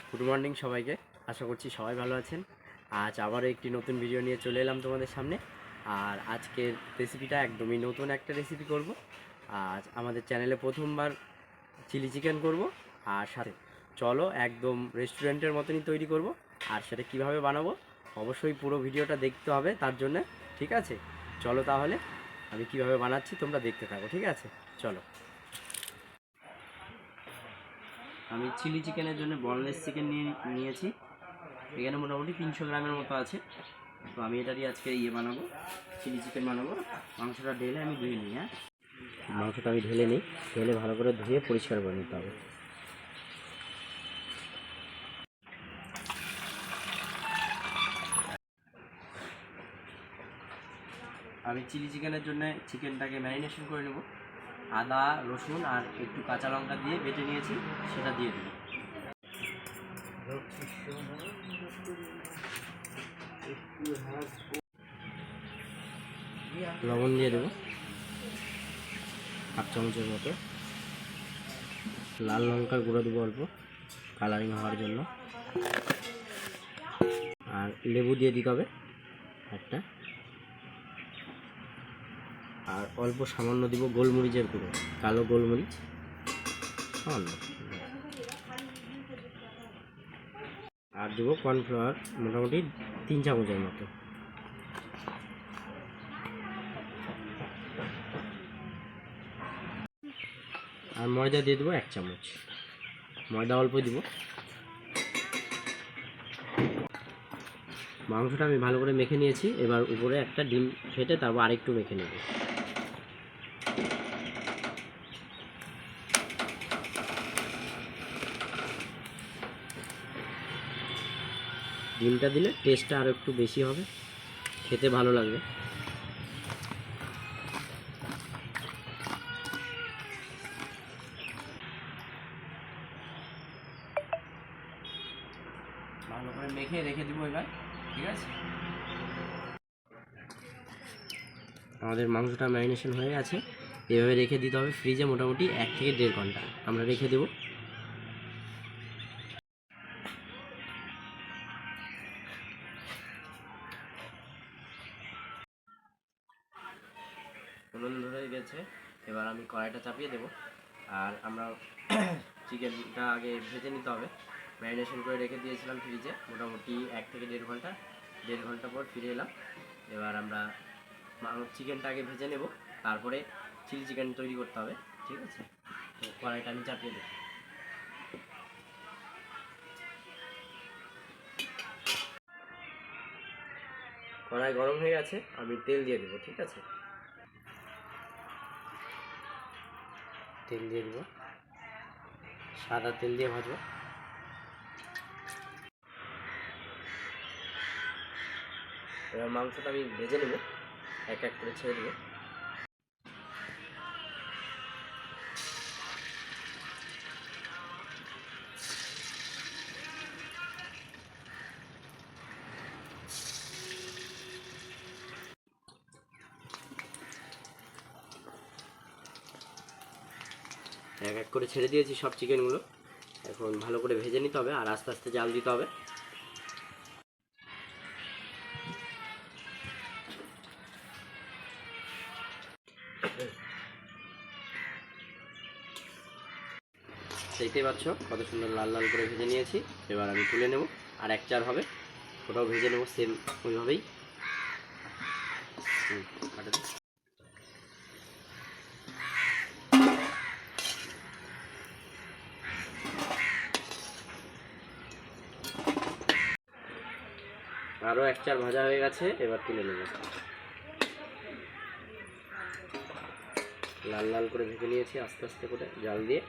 Good morning সবাইকে। আশা করছি সবাই ভালো আছেন। আজ আবারও একটি নতুন ভিডিও নিয়ে চলে এলাম তোমাদের সামনে। আর আজকের রেসিপিটা একদমই নতুন একটা রেসিপি করব। আজ আমাদের চ্যানেলে প্রথমবার চিলি চিকেন করব। আর সাথে চলো একদম রেস্টুরেন্টের মতনই তৈরি করব। আর সেটা কিভাবে বানাবো অবশ্যই পুরো ভিডিওটা দেখতে হবে তার জন্য। ঠিক আছে, চলো তাহলে আমি কিভাবে বানাচ্ছি তোমরা দেখতে থাকো। ঠিক আছে, চলো। আমি চিলি চিকেনের জন্য বনলেস চিকেন নিয়েছি। এখানে মোটামুটি 300 গ্রামের মতো আছে। তো আমি এটা দিয়ে আজকে বানাবো, চিলি চিকেন বানাবো। মাংসটা ঢেলে আমি ধুয়ে নিই। হ্যাঁ, মাংসটা আমি ঢেলে নিই। ঢেলে ভালো করে ধুয়ে পরিষ্কার করে নিতে হবে। আমি চিলি চিকেনের জন্য চিকেনটাকে ম্যারিনেশন করে নেব। আদা, রসুন আর একটু কাঁচা লঙ্কা দিয়ে বেটে নিয়েছি, সেটা দিয়ে দেবো। লবণ দিয়ে দেবো হাফ চামচের মতো। লাল লঙ্কার গুঁড়ো দেবো অল্প, কালারিং হওয়ার জন্য। আর লেবু দিয়ে দিতে হবে একটা। আর অল্প সামান্য দিব গোলমরিচের গুঁড়ো, কালো গোলমরিচ সামান্য। আর দেবো কর্নফ্লাওয়ার মোটামুটি 3 চামচের মতো। আর ময়দা দিয়ে দেবো 1 চামচ। ময়দা অল্প দিব। মাংসটা আমি ভালো করে মেখে নিয়েছি। এবার উপরে একটা ডিম ফেটে তারপর আরেকটু মেখে নেব। ডিমটা দিলে টেস্টটা আরও একটু বেশি হবে, খেতে ভালো লাগবে। ভালো করে মেখে রেখে দেবো এবার। ঠিক আছে, আমাদের মাংসটা ম্যারিনেশন হয়ে গেছে। এভাবে রেখে দিতে হবে ফ্রিজে মোটামুটি 1 থেকে 1.5 ঘন্টা আমরা রেখে দেবো। ফোড়ন ধরে গেছে, এবার আমি কড়াইটা চাপিয়ে দেবো। আর আমরা চিকেনটা আগে ভেজে নিতে হবে। ম্যারিনেশন করে রেখে দিয়েছিলাম ফ্রিজে মোটামুটি 1 থেকে 1.5 ঘন্টা। 1.5 ঘন্টা পর ফিরে এলাম। এবার আমরা চিকেনটা আগে ভেজে নেব, তারপরে চিলি চিকেন তৈরি করতে হবে। ঠিক আছে, তো কড়াইটা আমি চাপিয়ে দেবো। কড়াই গরম হয়ে গেছে, আমি তেল দিয়ে দেবো। ঠিক আছে, তেল দিয়ে দেবো, সাদা তেল দিয়ে ভাজবো। এবার মাংসটা আমি ভেজে নেব, এক এক করে ছেড়ে দেবো। এক এক করে ছেড়ে দিয়েছি সব চিকেনগুলো। এখন ভালো করে ভেজে নিতে হবে আর আস্তে আস্তে জাল দিতে হবে। দেখতেই পাচ্ছ কত সুন্দর লাল লাল করে ভেজে নিয়েছি। এবার আমি তুলে নেব, আর এক চার হবে ওটাও ভেজে নেব সেম ওইভাবেই। আরও এক চার ভাজা হয়ে গেছে, এবার তুলে নেব। লাল লাল করে ভেজে নিয়েছি আস্তে আস্তে করে জাল দিয়ে।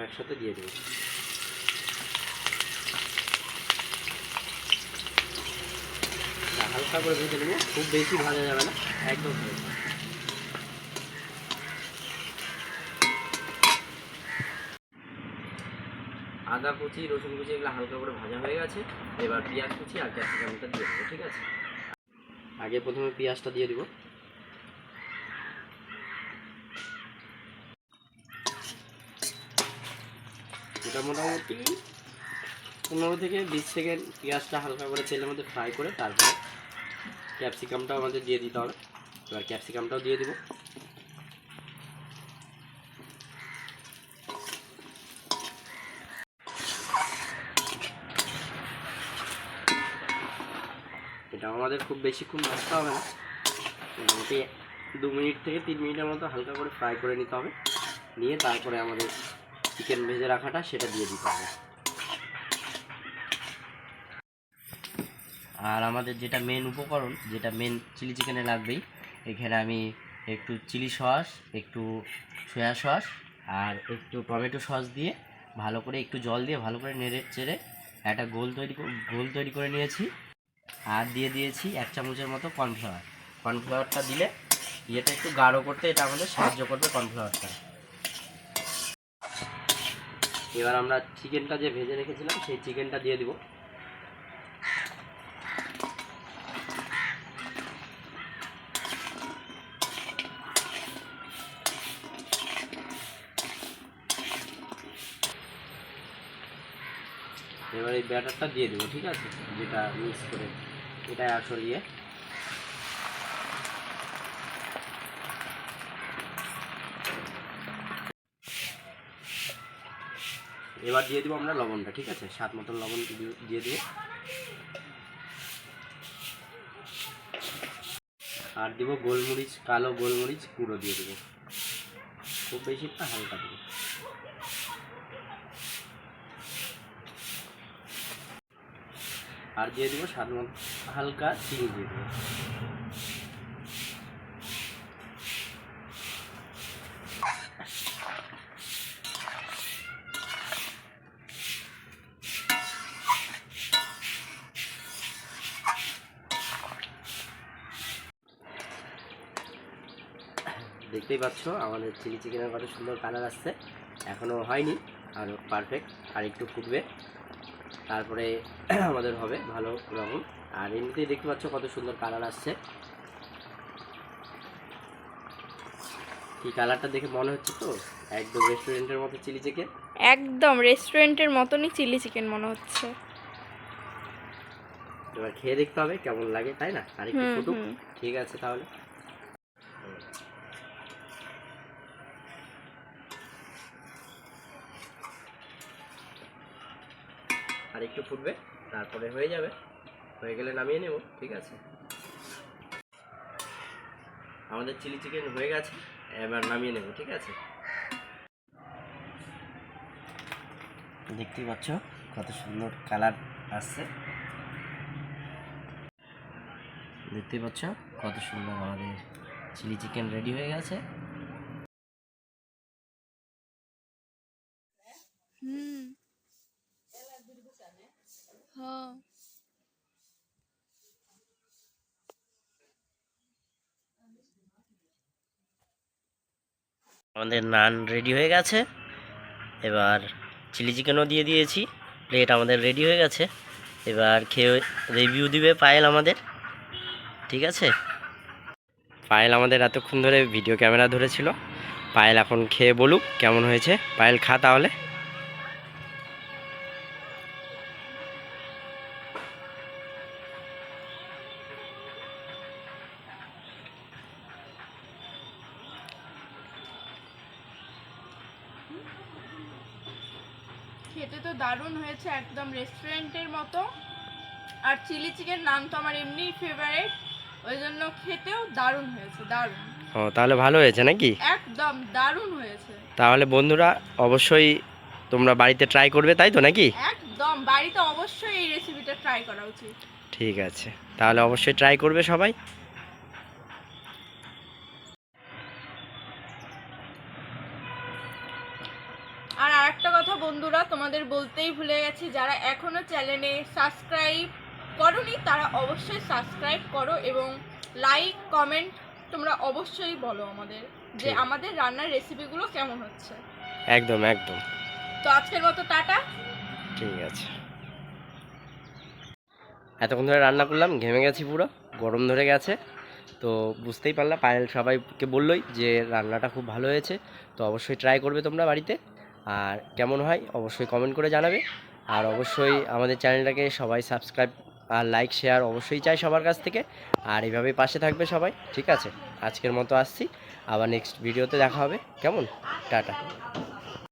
একসাথে দিয়ে দেবো। হালকা করে ভেজে নেবো, খুব বেশি ভাজা যাবে না, একদম আদা কুচি, রসুন কুচি এগুলো হালকা করে ভাজা হয়ে গেছে। এবার পেঁয়াজ কুচি আর ক্যাপসিকামটা দিয়ে দেবো। ঠিক আছে, আগে প্রথমে পেঁয়াজটা দিয়ে দেবো। এটা মোটামুটি 15 থেকে 20 সেকেন্ড পেঁয়াজটা হালকা করে তেলের মধ্যে ফ্রাই করে তারপরে ক্যাপসিকামটাও আমাদের দিয়ে দিতে হবে। এবার ক্যাপসিকামটাও দিয়ে দেবো। এটা আমাদের খুব বেশিক্ষণ ভাজতে হবে না, মোটামুটি 2 মিনিট থেকে 3 মিনিটের মতো হালকা করে ফ্রাই করে নিতে হবে। নিয়ে তারপরে আমাদের চিকেন ভেজে রাখাটা সেটা দিয়ে দিতে হবে। আর আমাদের যেটা মেন উপকরণ, যেটা মেন চিলি চিকেনে লাগবেই, এখানে আমি একটু চিলি সস, একটু সয়া সস আর একটু টমেটো সস দিয়ে ভালো করে একটু জল দিয়ে ভালো করে নেড়ে চেড়ে একটা গোল তৈরি করে নিয়েছি। আর দিয়ে দিয়েছি 1 চামচের মতো কর্নফ্লাওয়ার। কর্নফ্লাওয়ারটা দিলে ইয়েটা একটু গাঢ় করতে এটা আমাদের সাহায্য করবে কর্নফ্লাওয়ারটা। এবার আমরা চিকেনটা যে ভেজে রেখেছিলাম সেই চিকেনটা দিয়ে দিব। এবার এই ব্যাটারটা দিয়ে দেবো, ঠিক আছে, যেটা মিক্স করে, এটাই আসল ইয়ে। এবার দিয়ে দেবো আমরা লবণটা, ঠিক আছে, স্বাদ মতন লবণ দিয়ে দেবো। আর দিব গোলমরিচ, কালো গোলমরিচ গুঁড়ো দিয়ে দেবো, খুব বেশি না, হালকা দেবো। আর দিয়ে দেবো স্বাদ মতো হালকা চিনি দিয়ে দেবো। দেখতেই পাচ্ছ আমাদের চিলি চিকেনের কত সুন্দর কালার আসছে, এখনও হয়নি, আরও পারফেক্ট, আর একটু ফুটবে, তারপরে আমাদের হবে ভালো রকম। আর এমনিতেই দেখতে পাচ্ছ কত সুন্দর কালার আসছে। কি কালারটা দেখে মনে হচ্ছে তো একদম রেস্টুরেন্টের মতো চিলি চিকেন, একদম রেস্টুরেন্টের মতনই চিলি চিকেন মনে হচ্ছে। এবার খেয়ে দেখতে হবে কেমন লাগে, তাই না? আর একটু ফুটুক, ঠিক আছে তাহলে। আর একটু ফুটবে, তারপরে হয়ে যাবে, হয়ে গেলে নামিয়ে নেব, ঠিক আছে। আমাদের চিলি চিকেন হয়ে গেছে, এবার নামিয়ে নেব, ঠিক আছে। দেখতেই পাচ্ছ কত সুন্দর কালার আসছে, দেখতেই পাচ্ছ কত সুন্দর আমাদের চিলি চিকেন রেডি হয়ে গেছে। আমাদের নান রেডি হয়ে গেছে, এবার চিলি চিকেনও দিয়ে দিয়েছি, প্লেট আমাদের রেডি হয়ে গেছে। এবার খেয়ে রিভিউ দিবে পায়েল আমাদের, ঠিক আছে। পায়েল আমাদের এতক্ষণ ধরে ভিডিও ক্যামেরা ধরেছিল, পায়েল এখন খেয়ে বলুক কেমন হয়েছে। পায়েল খা তাহলে। খেতে তো দারুণ হয়েছে, একদম রেস্টুরেন্টের মতো। আর চিলি চিকেন নাম তো আমার এমনিই ফেভারিট, ওই জন্য খেতেও দারুণ হয়েছে, দারুণ। ও তাহলে ভালো হয়েছে নাকি? একদম দারুণ হয়েছে। তাহলে বন্ধুরা অবশ্যই তোমরা বাড়িতে ট্রাই করবে, তাই তো নাকি? একদম বাড়িতে অবশ্যই এই রেসিপিটা ট্রাই করা উচিত। ঠিক আছে, তাহলে অবশ্যই ট্রাই করবে সবাই। আর আরেকটা কথা বন্ধুরা, তোমাদের বলতেই ভুলে গেছি, যারা এখনো চ্যানেলে সাবস্ক্রাইব করোনি তারা অবশ্যই সাবস্ক্রাইব করো এবং লাইক কমেন্ট তোমরা অবশ্যই বলো আমাদের যে আমাদের রান্নার রেসিপিগুলো কেমন হচ্ছে। একদম একদম। তো আজকের মতো টাটা। ঠিক আছে। এতক্ষণ ধরে রান্না করলাম, ঘেমে গেছি, পুরো গরম ধরে গেছে, তো বুঝতেই পারলাম। পায়েল সবাইকে বললোই যে রান্নাটা খুব ভালো হয়েছে, তো অবশ্যই ট্রাই করবে তোমরা বাড়িতে। আর কেমন হয় অবশ্যই কমেন্ট করে জানাবে। আর অবশ্যই আমাদের চ্যানেলটাকে সবাই সাবস্ক্রাইব আর লাইক শেয়ার অবশ্যই চাই সবার কাছ থেকে। আর এইভাবেই পাশে থাকবে সবাই, ঠিক আছে? আজকের মতো আসছি, আবার নেক্সট ভিডিওতে দেখা হবে, কেমন? টাটা।